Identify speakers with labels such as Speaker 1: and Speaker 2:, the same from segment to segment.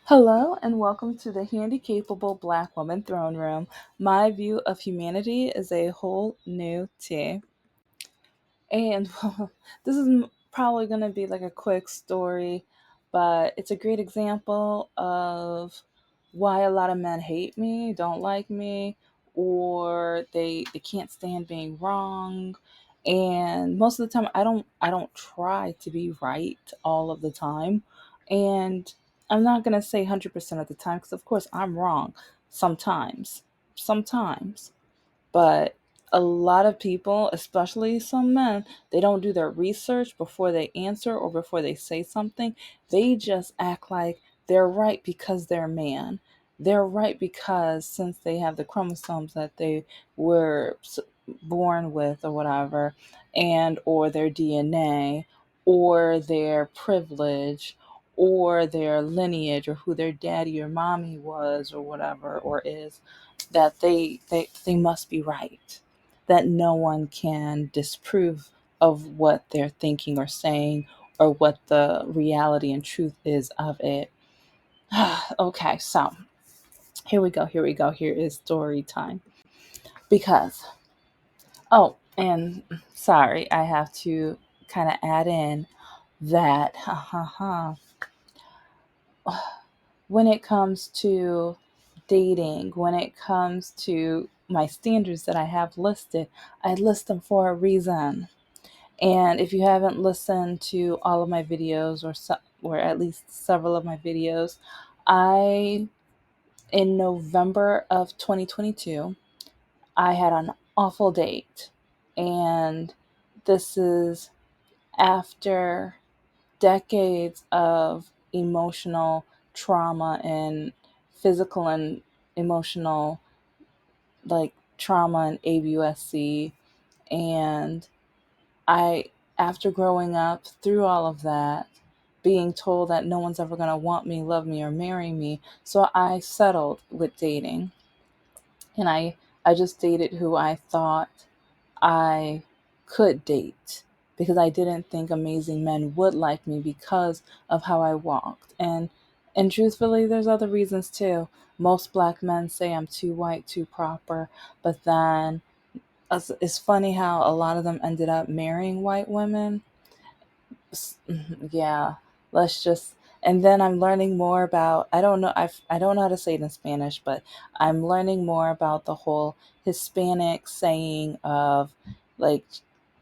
Speaker 1: Hello and welcome to the Handicapable Black Woman Throne Room. My view of humanity is a whole new tea. And this is probably going to be like a quick story, but it's a great example of why a lot of men hate me, don't like me, or they can't stand being wrong. And most of the time I don't try to be right all of the time. And I'm not going to say 100% of the time because of course I'm wrong sometimes. Sometimes. But a lot of people, especially some men, they don't do their research before they answer or before they say something. They just act like they're right because they're a man. They're right because since they have the chromosomes that they were born with or whatever, and or their DNA or their privilege or their lineage or who their daddy or mommy was or whatever or is, that they must be right, that no one can disprove of what they're thinking or saying or what the reality and truth is of it. Okay, so here is story time. Because, oh, and sorry, I have to kind of add in that when it comes to dating, when it comes to my standards that I have listed, I list them for a reason. And if you haven't listened to all of my videos or at least several of my videos, I in November of 2022, I had an awful date. And this is after decades of emotional trauma and physical and emotional, like, trauma and ABUSC. And I, after growing up through all of that, being told that no one's ever going to want me, love me, or marry me, so I settled with dating. And I just dated who I thought I could date because I didn't think amazing men would like me because of how I walked. And truthfully, there's other reasons too. Most black men say I'm too white, too proper, but then it's funny how a lot of them ended up marrying white women. Yeah, let's just. And then I'm learning more about, I don't know how to say it in Spanish, but I'm learning more about the whole Hispanic saying of, like,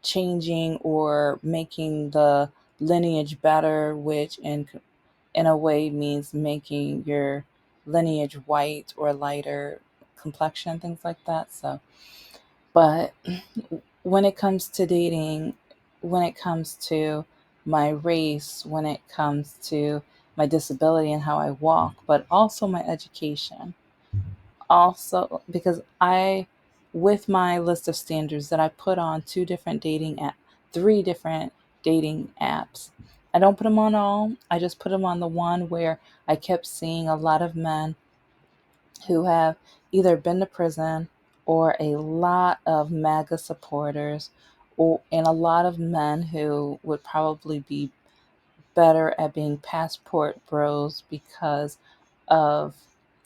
Speaker 1: changing or making the lineage better, which in a way means making your lineage white or lighter complexion, things like that. So, but when it comes to dating, when it comes to my race, when it comes to my disability and how I walk, but also my education, also because with my list of standards that I put on three different dating apps. I don't put them on all. I just put them on the one where I kept seeing a lot of men who have either been to prison or a lot of MAGA supporters, and a lot of men who would probably be better at being passport bros because of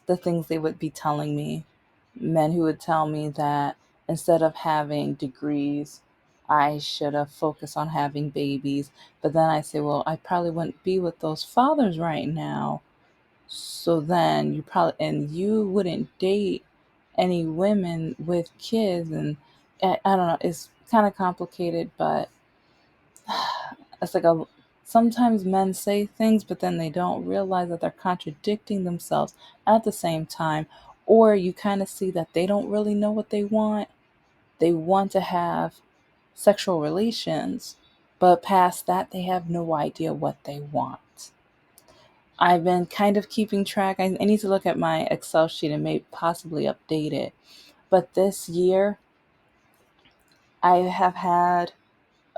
Speaker 1: the things they would be telling me. Men who would tell me that instead of having degrees, I should have focused on having babies. But then I say, well, I probably wouldn't be with those fathers right now. So then you wouldn't date any women with kids. And I don't know, it's kind of complicated, but it's like sometimes men say things, but then they don't realize that they're contradicting themselves at the same time. Or you kind of see that they don't really know what they want. They want to have sexual relations, but past that, they have no idea what they want. I've been kind of keeping track. I need to look at my Excel sheet and maybe possibly update it. But this year, I have had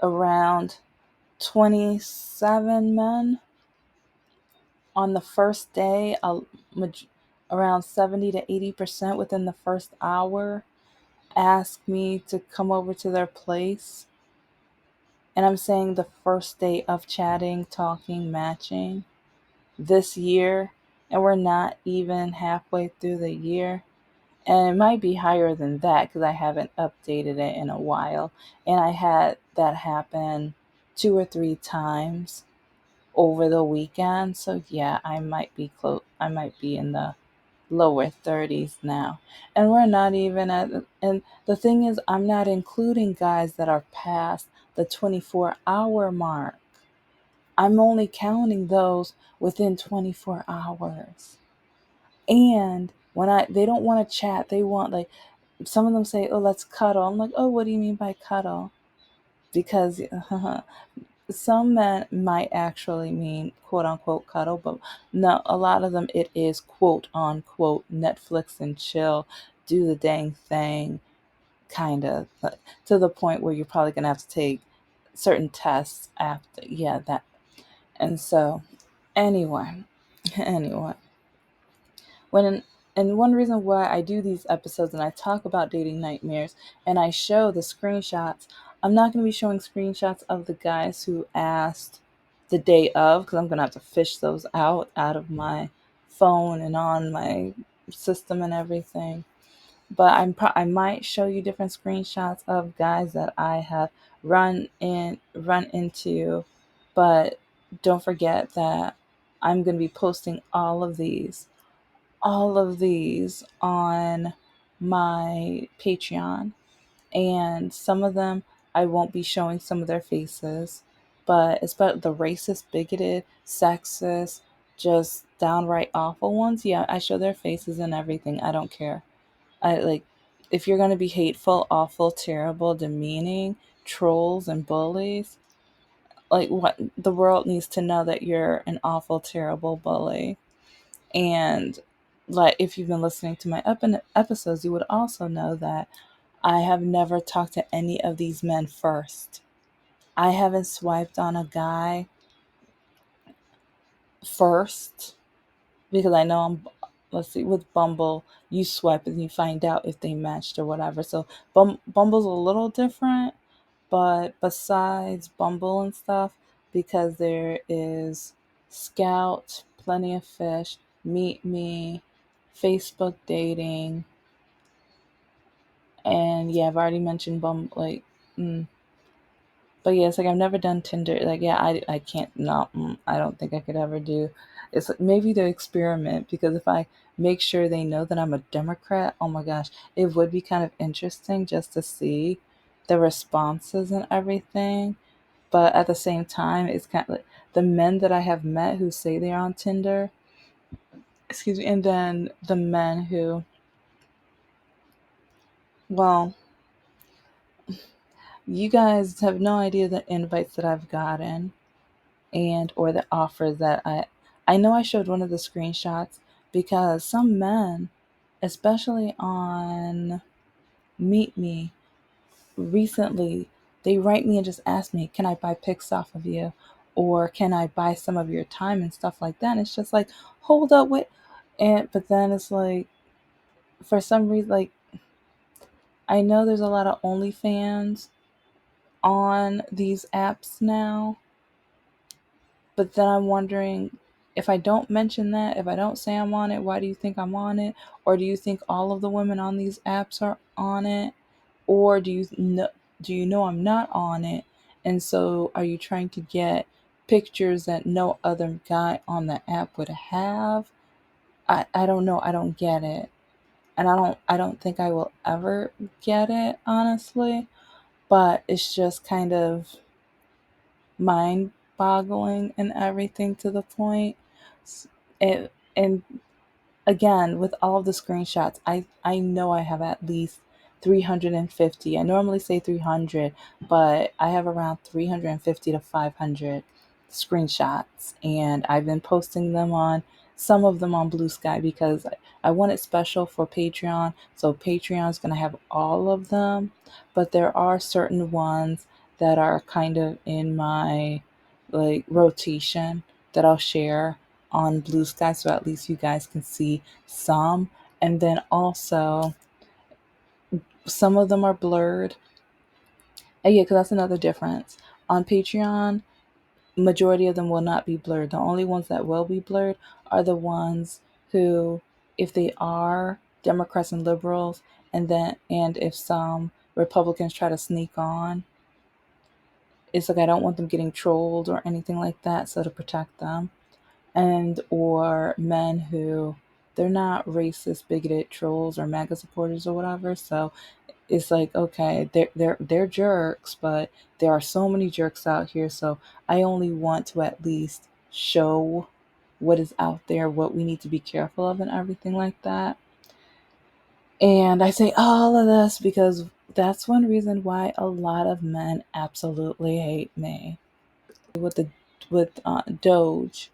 Speaker 1: around 27 men on the first day, around 70 to 80% within the first hour ask me to come over to their place. And I'm saying the first day of chatting, talking, matching this year. and we're not even halfway through the year. And it might be higher than that because I haven't updated it in a while. And I had that happen 2 or 3 times over the weekend. So yeah, I might be close. I might be in the lower 30s now. And we're not even at, and the thing is, I'm not including guys that are past the 24-hour mark. I'm only counting those within 24 hours. And when they don't want to chat, they want, like, some of them say, "Oh, let's cuddle." I'm like, "Oh, what do you mean by cuddle?" Because some men might actually mean quote unquote cuddle, but no, a lot of them it is quote unquote Netflix and chill, do the dang thing, kind of, to the point where you're probably gonna have to take certain tests after. Yeah, that. And so, anyway, anyway, when and one reason why I do these episodes and I talk about dating nightmares and I show the screenshots, I'm not going to be showing screenshots of the guys who asked the day of because I'm going to have to fish those out of my phone and on my system and everything. But I might show you different screenshots of guys that I have run into, but don't forget that I'm going to be posting all of these on my Patreon. And some of them I won't be showing some of their faces, but it's about the racist, bigoted, sexist, just downright awful ones. Yeah, I show their faces and everything. I don't care. I like if you're going to be hateful, awful, terrible, demeaning, trolls and bullies, like what the world needs to know that you're an awful, terrible bully. And like if you've been listening to my episodes, you would also know that I have never talked to any of these men first. I haven't swiped on a guy first because I know let's see, with Bumble, you swipe and you find out if they matched or whatever. So Bumble's a little different, but besides Bumble and stuff, because there is Scout, Plenty of Fish, Meet Me, Facebook dating, and yeah, I've already mentioned Bumble. Like, but yeah, it's like I've never done Tinder. Like, yeah, I can't. No, I don't think I could ever do. It's like maybe the experiment because if I make sure they know that I'm a Democrat, oh my gosh, it would be kind of interesting just to see the responses and everything. But at the same time, it's kind of like the men that I have met who say they're on Tinder, excuse me, and then the men who, well, you guys have no idea the invites that I've gotten and or the offers that I know I showed one of the screenshots because some men, especially on Meet Me recently, they write me and just ask me, "Can I buy pics off of you?" or "Can I buy some of your time?" and stuff like that. And it's just like, hold up, wait. And but then it's like for some reason, like I know there's a lot of OnlyFans on these apps now, but then I'm wondering, if I don't mention that, if I don't say I'm on it, why do you think I'm on it? Or do you think all of the women on these apps are on it? Or do you know I'm not on it? And so are you trying to get pictures that no other guy on the app would have? I don't know. I don't get it. And I don't think I will ever get it, honestly. But it's just kind of mind boggling and everything to the point. And again, with all of the screenshots, I know I have at least 350. I normally say 300, but I have around 350 to 500 screenshots, and I've been posting them on some of them on Blue Sky because I want it special for Patreon. So Patreon is going to have all of them, but there are certain ones that are kind of in my like rotation that I'll share on Blue Sky so at least you guys can see some. And then also, some of them are blurred. And yeah, because that's another difference. On Patreon, majority of them will not be blurred. The only ones that will be blurred are the ones who, if they are Democrats and liberals, and if some Republicans try to sneak on, it's like I don't want them getting trolled or anything like that, so to protect them. And or men who, they're not racist, bigoted trolls or MAGA supporters or whatever. So it's like, okay, they're jerks, but there are so many jerks out here. So I only want to at least show what is out there, what we need to be careful of, and everything like that. And I say all of this because that's one reason why a lot of men absolutely hate me with the with Doge,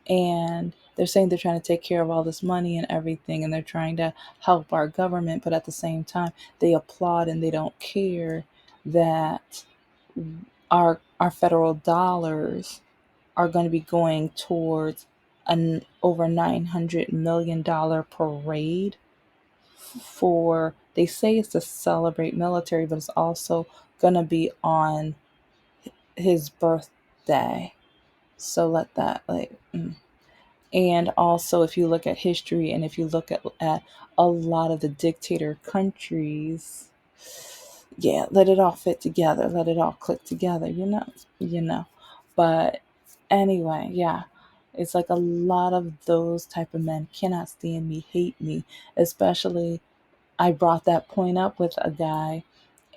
Speaker 1: and they're saying they're trying to take care of all this money and everything, and they're trying to help our government, but at the same time they applaud and they don't care that our federal dollars are going to be going towards an over $900 million parade for, they say it's to celebrate military, but it's also going to be on his birthday. So let that And also, if you look at history and if you look at a lot of the dictator countries, yeah, let it all fit together, let it all click together, you know. But anyway, yeah, it's like a lot of those type of men cannot stand me, hate me, especially I brought that point up with a guy,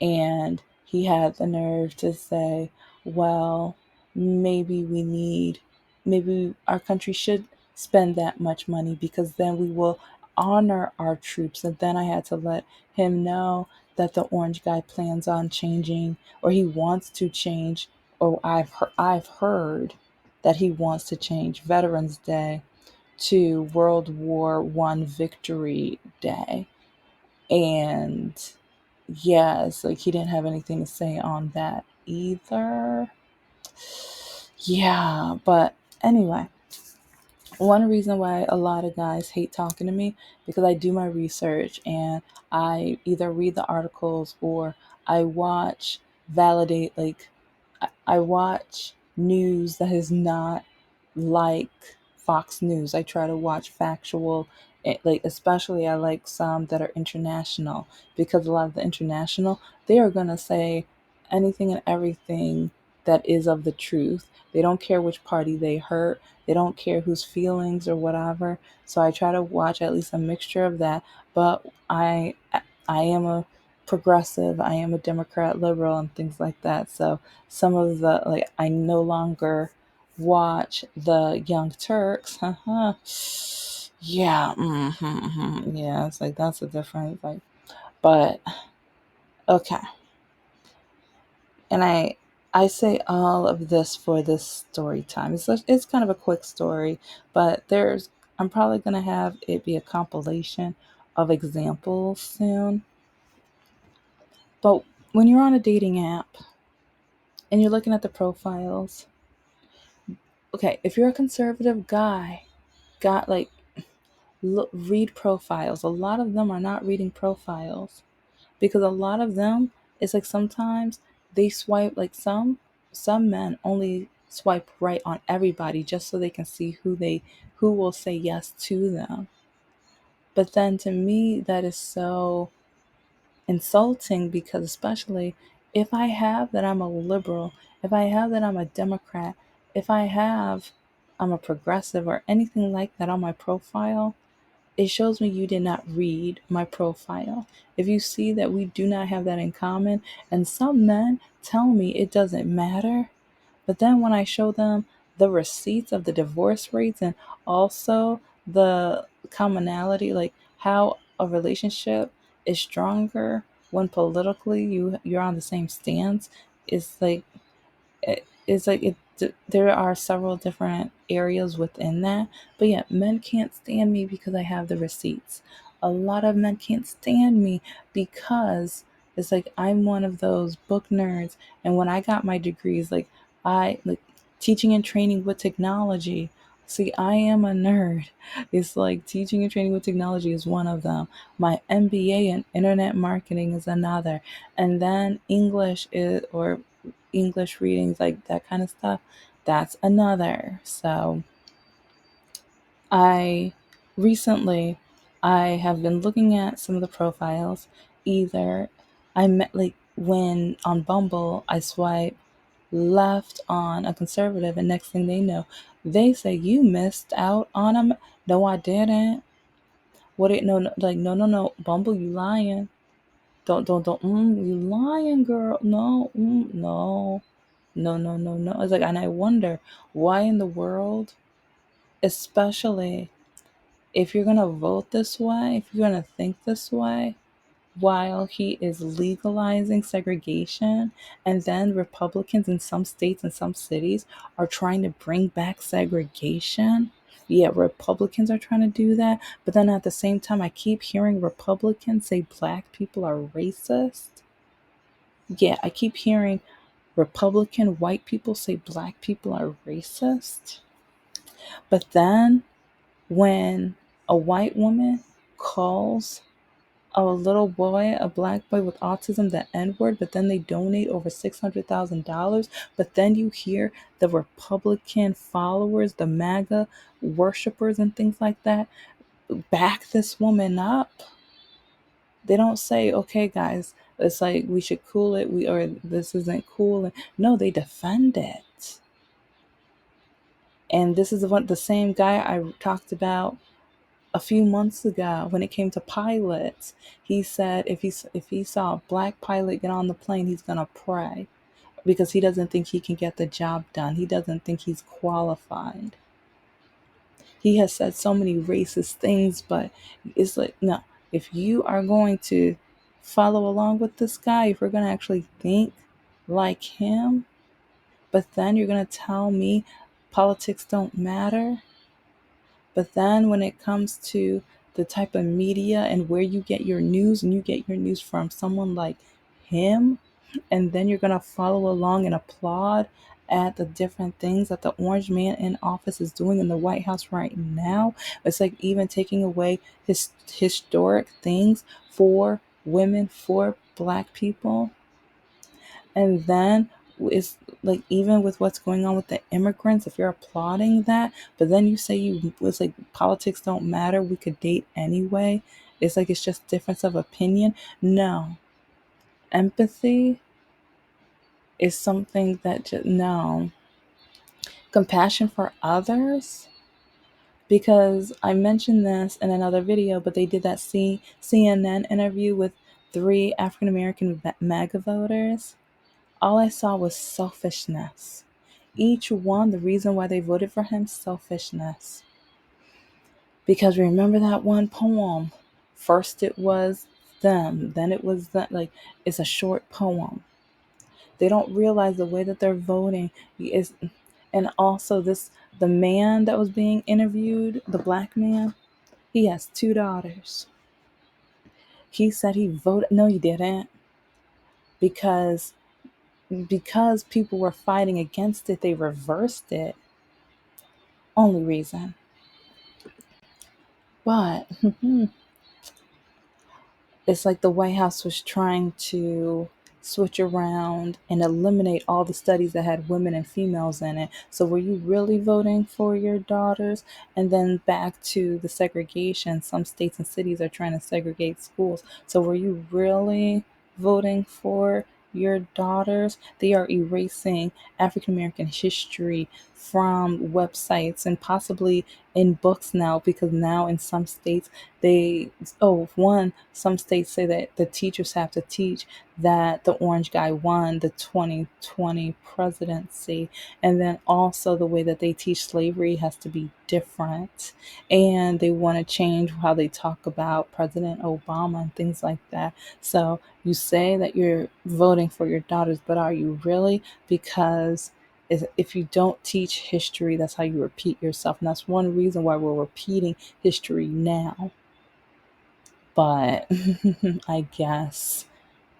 Speaker 1: and he had the nerve to say, well, maybe we need, maybe our country should spend that much money because then we will honor our troops. And then I had to let him know that the orange guy plans on changing, or he wants to change, or I've heard that he wants to change Veterans Day to World War I Victory Day. And yes, like he didn't have anything to say on that either. Yeah, but anyway, one reason why a lot of guys hate talking to me, because I do my research and I either read the articles or I watch validate, like I watch news that is not like Fox News. I try to watch factual, like especially I like some that are international, because a lot of the international, they are gonna say anything and everything that is of the truth. They don't care which party they hurt. They don't care whose feelings or whatever. So I try to watch at least a mixture of that. But I am a progressive. I am a Democrat, liberal, and things like that. So some of the, like, I no longer watch the Young Turks. Yeah, yeah. It's like that's a difference. Like, but okay. And I say all of this for this story time. It's kind of a quick story, but I'm probably gonna have it be a compilation of examples soon. But when you're on a dating app and you're looking at the profiles, okay, if you're a conservative guy, got like read profiles. A lot of them are not reading profiles, because a lot of them, it's like sometimes they swipe, like some men only swipe right on everybody just so they can see who will say yes to them. But then to me that is so insulting, because especially if I have that I'm a liberal, if I have that I'm a Democrat, if I have I'm a progressive or anything like that on my profile, it shows me you did not read my profile. If you see that we do not have that in common, and some men tell me it doesn't matter, but then when I show them the receipts of the divorce rates and also the commonality, like how a relationship is stronger when politically you're on the same stance, it's like it's like there are several different areas within that. But yeah, men can't stand me because I have the receipts. A lot of men can't stand me because it's like I'm one of those book nerds, and when I got my degrees, like I like teaching and training with technology. See, I am a nerd. It's like teaching and training with technology is one of them. My MBA in internet marketing is another. And then English is, or English readings, like that kind of stuff, that's another. So I recently I have been looking at some of the profiles. Either I met like when on Bumble I swipe left on a conservative, and next thing they know, they say you missed out on them. No, I didn't. What it no, no like no no no Bumble, you lying. Don't you lying, girl. No, no. No, no, no, no. It's like, and I wonder why in the world, especially if you're gonna vote this way, if you're gonna think this way, while he is legalizing segregation, and then Republicans in some states and some cities are trying to bring back segregation. Yeah, Republicans are trying to do that, but then at the same time, I keep hearing Republicans say black people are racist. Yeah, I keep hearing Republican white people say black people are racist. But then when a white woman calls a little boy, a black boy with autism, the N word, but then they donate over $600,000. But then you hear the Republican followers, the MAGA worshipers, and things like that back this woman up. They don't say, okay, guys, it's like we should cool it, or this isn't cool. No, they defend it. And this is the same guy I talked about a few months ago when it came to pilots. He said if he saw a black pilot get on the plane, he's gonna pray because he doesn't think he can get the job done. He doesn't think he's qualified. He has said so many racist things, but it's like, no, if you are going to follow along with this guy, if we're going to actually think like him, but then you're going to tell me politics don't matter. But then when it comes to the type of media and where you get your news, and you get your news from someone like him, and then you're going to follow along and applaud at the different things that the orange man in office is doing in the White House right now. It's like even taking away his historic things for women, for black people. And then it's like even with what's going on with the immigrants, if you're applauding that, but then you say it's like politics don't matter, we could date anyway. It's like it's just difference of opinion. No. Empathy is something that just no. Compassion for others, because I mentioned this in another video, but they did that CNN interview with three African American MAGA voters. All I saw was selfishness. Each one, the reason why they voted for him, selfishness. Because remember that one poem? First it was them, then it was that, like, it's a short poem. They don't realize the way that they're voting is, and also the man that was being interviewed, the black man, he has two daughters. He said he voted, no, he didn't, because people were fighting against it, they reversed it. Only reason. But it's like the White House was trying to switch around and eliminate all the studies that had women and females in it. So were you really voting for your daughters? And then back to the segregation. Some states and cities are trying to segregate schools. So were you really voting for your daughters? They are erasing African American history from websites and possibly in books now, because now in some states they some states say that the teachers have to teach that the orange guy won the 2020 presidency. And then also the way that they teach slavery has to be different. And they want to change how they talk about President Obama and things like that. So you say that you're voting for your daughters, but are you really? Because if you don't teach history, that's how you repeat yourself. And that's one reason why we're repeating history now. But I guess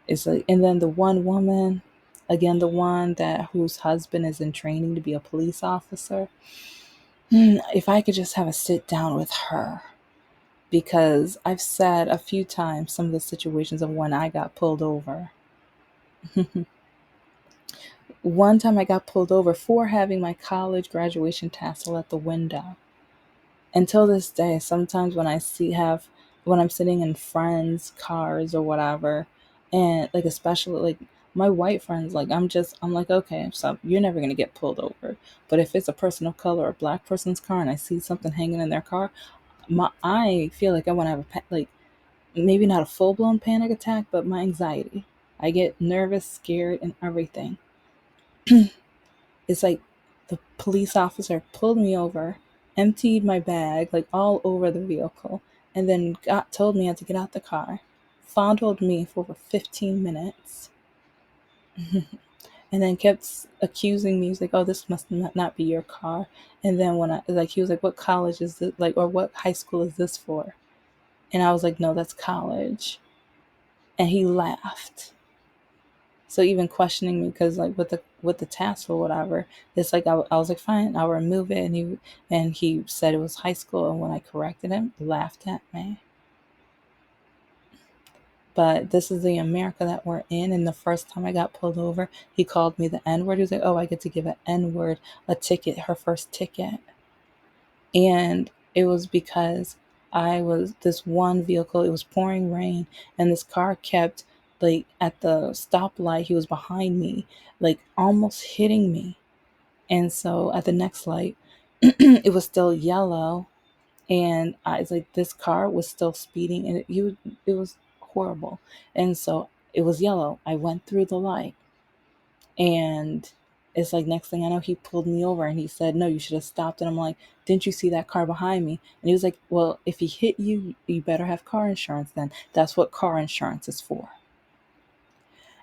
Speaker 1: it's like, and then the one woman, again, the one that whose husband is in training to be a police officer. If I could just have a sit down with her, because I've said a few times some of the situations of when I got pulled over. One time I got pulled over for having my college graduation tassel at the window. Until this day, sometimes when I'm sitting in friends' cars or whatever, and like especially like my white friends, like I'm like, okay, so you're never gonna get pulled over. But if it's a person of color or a black person's car and I see something hanging in their car, I feel like I want to have like maybe not a full blown panic attack, but my anxiety. I get nervous, scared, and everything. It's like the police officer pulled me over, emptied my bag like all over the vehicle, and then told me I had to get out the car, fondled me for over 15 minutes, and then kept accusing me. He's like, "Oh, this must not be your car." And then when I like, he was like, "What college is it? Like, or what high school is this for?" And I was like, "No, that's college." And he laughed. So even questioning me because like with the task or whatever, it's like I was like fine, I'll remove it, and he said it was high school, and when I corrected him, laughed at me. But this is the America that we're in, and the first time I got pulled over, he called me the N word. He was like, "Oh, I get to give an N word a ticket, her first ticket," and it was because I was this one vehicle. It was pouring rain, and this car kept like at the stoplight. He was behind me, like almost hitting me. And so at the next light, it was still yellow, and I was like, this car was still speeding, and it was horrible. And so it was yellow. I went through the light, and it's like next thing I know, he pulled me over and he said, "No, you should have stopped." And I'm like, "Didn't you see that car behind me?" And he was like, "Well, if he hit you, you better have car insurance then. That's what car insurance is for."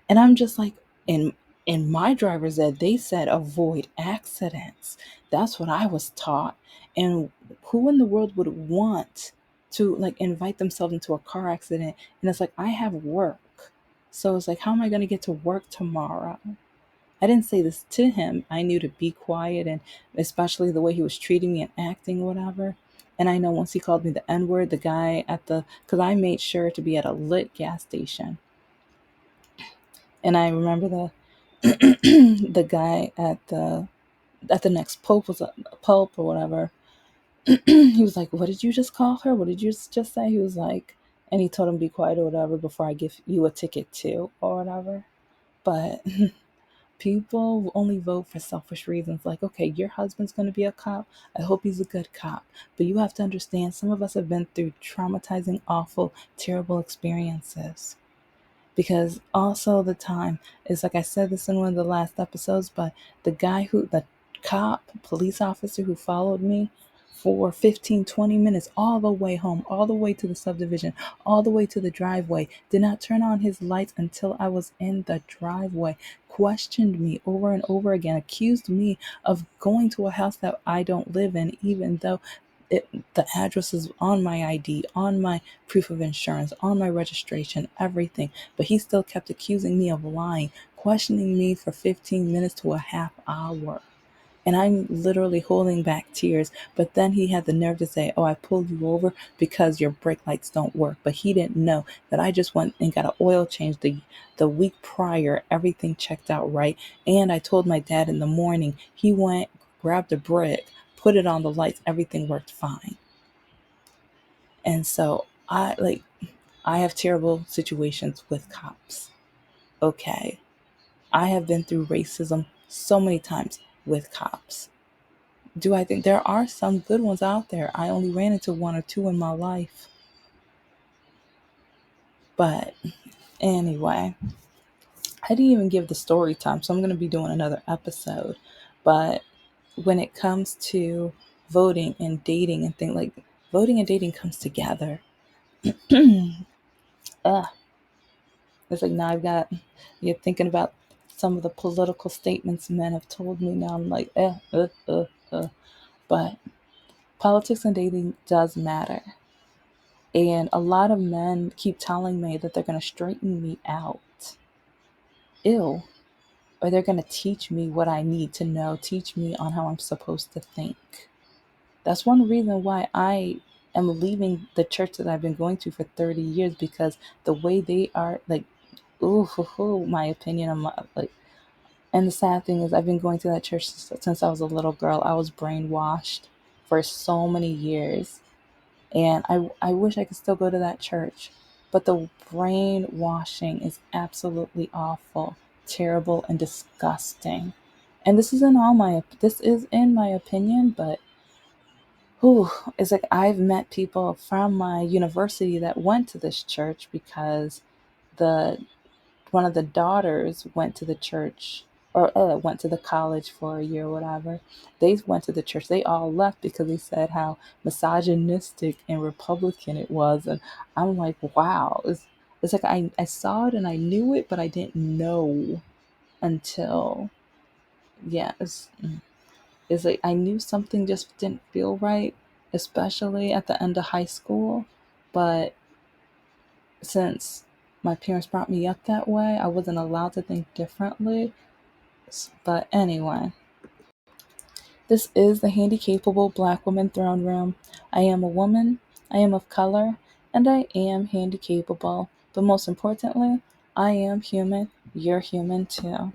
Speaker 1: And I'm just like, in my driver's ed, they said avoid accidents. That's what I was taught. And who in the world would want to like invite themselves into a car accident? And it's like, I have work. So it's like, how am I going to get to work tomorrow? I didn't say this to him. I knew to be quiet, and especially the way he was treating me and acting, whatever. And I know once he called me the N word, the guy because I made sure to be at a lit gas station. And I remember the guy at the next pulp or whatever. He was like, "What did you just call her? What did you just say?" He was like, and he told him be quiet or whatever before I give you a ticket too or whatever. But people only vote for selfish reasons. Like, okay, your husband's going to be a cop. I hope he's a good cop. But you have to understand, some of us have been through traumatizing, awful, terrible experiences. Because also the time is like I said this in one of the last episodes, but the cop, police officer who followed me for 15-20 minutes all the way home, all the way to the subdivision, all the way to the driveway, did not turn on his lights until I was in the driveway, questioned me over and over again, accused me of going to a house that I don't live in, even though the address is on my ID, on my proof of insurance, on my registration, everything. But he still kept accusing me of lying, questioning me for 15 minutes to a half hour. And I'm literally holding back tears. But then he had the nerve to say, "Oh, I pulled you over because your brake lights don't work." But he didn't know that I just went and got an oil change the week prior. Everything checked out right. And I told my dad in the morning. He went, grabbed a brick, put it on the lights. Everything worked fine. And so I have terrible situations with cops. Okay. I have been through racism so many times with cops. Do I think there are some good ones out there? I only ran into one or two in my life. But anyway, I didn't even give the story time, so I'm going to be doing another episode. But when it comes to voting and dating and things like voting and dating comes together. Ugh. It's like now you're thinking about some of the political statements men have told me. Now I'm like, But politics and dating does matter. And a lot of men keep telling me that they're going to straighten me out. Ew. Or they're going to teach me what I need to know, teach me on how I'm supposed to think. That's one reason why I am leaving the church that I've been going to for 30 years, because the way they are, like, my opinion, I'm like, and the sad thing is, I've been going to that church since I was a little girl. I was brainwashed. for so many years. And I wish I could still go to that church. But the brainwashing is absolutely awful, terrible, and disgusting. And this is in my opinion, but whew, it's like I've met people from my university that went to this church because the one of the daughters went to the church, or went to the college for a year or whatever. They went to the church. They all left because they said how misogynistic and Republican it was. And I'm like, wow. It's like I saw it and I knew it, but I didn't know until, yeah, it's like I knew something just didn't feel right, especially at the end of high school. But since my parents brought me up that way, I wasn't allowed to think differently. But anyway, this is the Handicapable Black Woman Throne Room. I am a woman, I am of color, and I am handicapable. But most importantly, I am human. You're human too.